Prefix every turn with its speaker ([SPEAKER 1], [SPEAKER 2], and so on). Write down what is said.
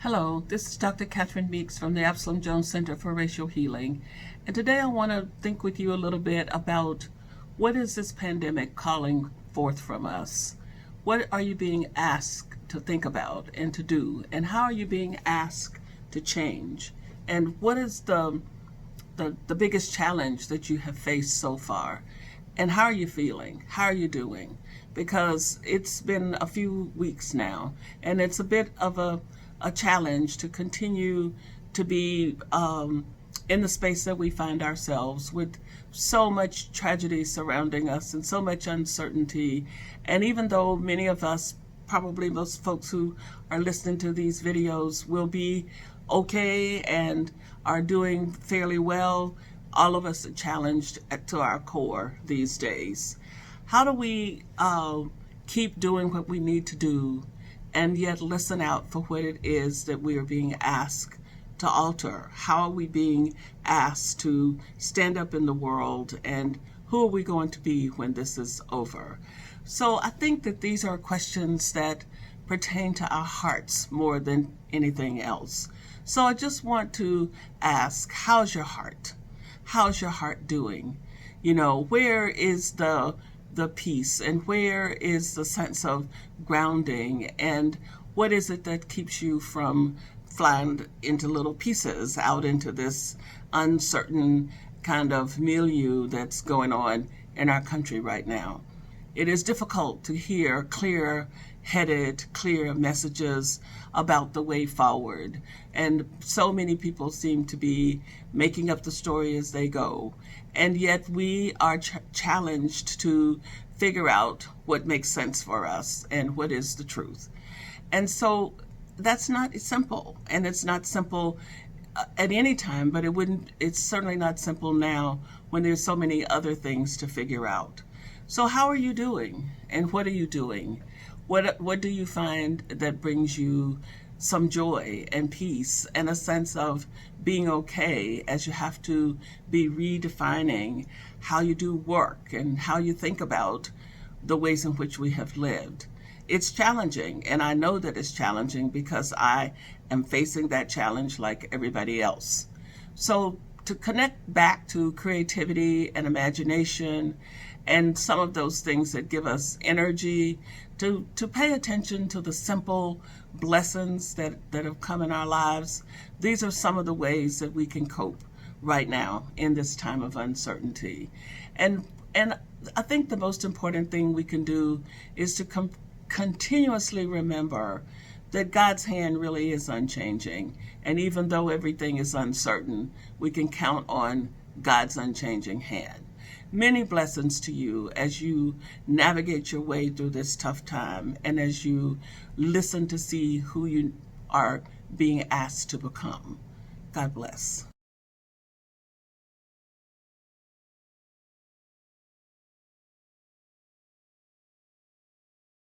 [SPEAKER 1] Hello, this is Dr. Catherine Meeks from the Absalom Jones Center for Racial Healing. And today I want to think with you a little bit about what is this pandemic calling forth from us? What are you being asked to think about and to do? And how are you being asked to change? And what is the biggest challenge that you have faced so far? And how are you feeling? How are you doing? Because it's been a few weeks now, and it's a bit of a challenge to continue to be in the space that we find ourselves with so much tragedy surrounding us and so much uncertainty. And even though many of us, probably most folks who are listening to these videos, will be okay and are doing fairly well, all of us are challenged to our core these days. How do we keep doing what we need to do and yet listen out for what it is that we are being asked to alter? How are we being asked to stand up in the world, and who are we going to be when this is over? So I think that these are questions that pertain to our hearts more than anything else. So I just want to ask, how's your heart? How's your heart doing? You know, where is the peace, and where is the sense of grounding, and what is it that keeps you from flying into little pieces out into this uncertain kind of milieu that's going on in our country right now? It is difficult to hear clear-headed, clear messages about the way forward, and so many people seem to be making up the story as they go, and yet we are challenged to figure out what makes sense for us and what is the truth. And so that's not simple, and it's not simple at any time, but it's certainly not simple now when there's so many other things to figure out. So how are you doing, and what are you doing? What do you find that brings you some joy and peace and a sense of being okay as you have to be redefining how you do work and how you think about the ways in which we have lived? It's challenging, and I know that it's challenging because I am facing that challenge like everybody else. So to connect back to creativity and imagination and some of those things that give us energy, to pay attention to the simple blessings that have come in our lives. These are some of the ways that we can cope right now in this time of uncertainty. And I think the most important thing we can do is to continuously remember that God's hand really is unchanging. And even though everything is uncertain, we can count on God's unchanging hand. Many blessings to you as you navigate your way through this tough time, and as you listen to see who you are being asked to become. God bless.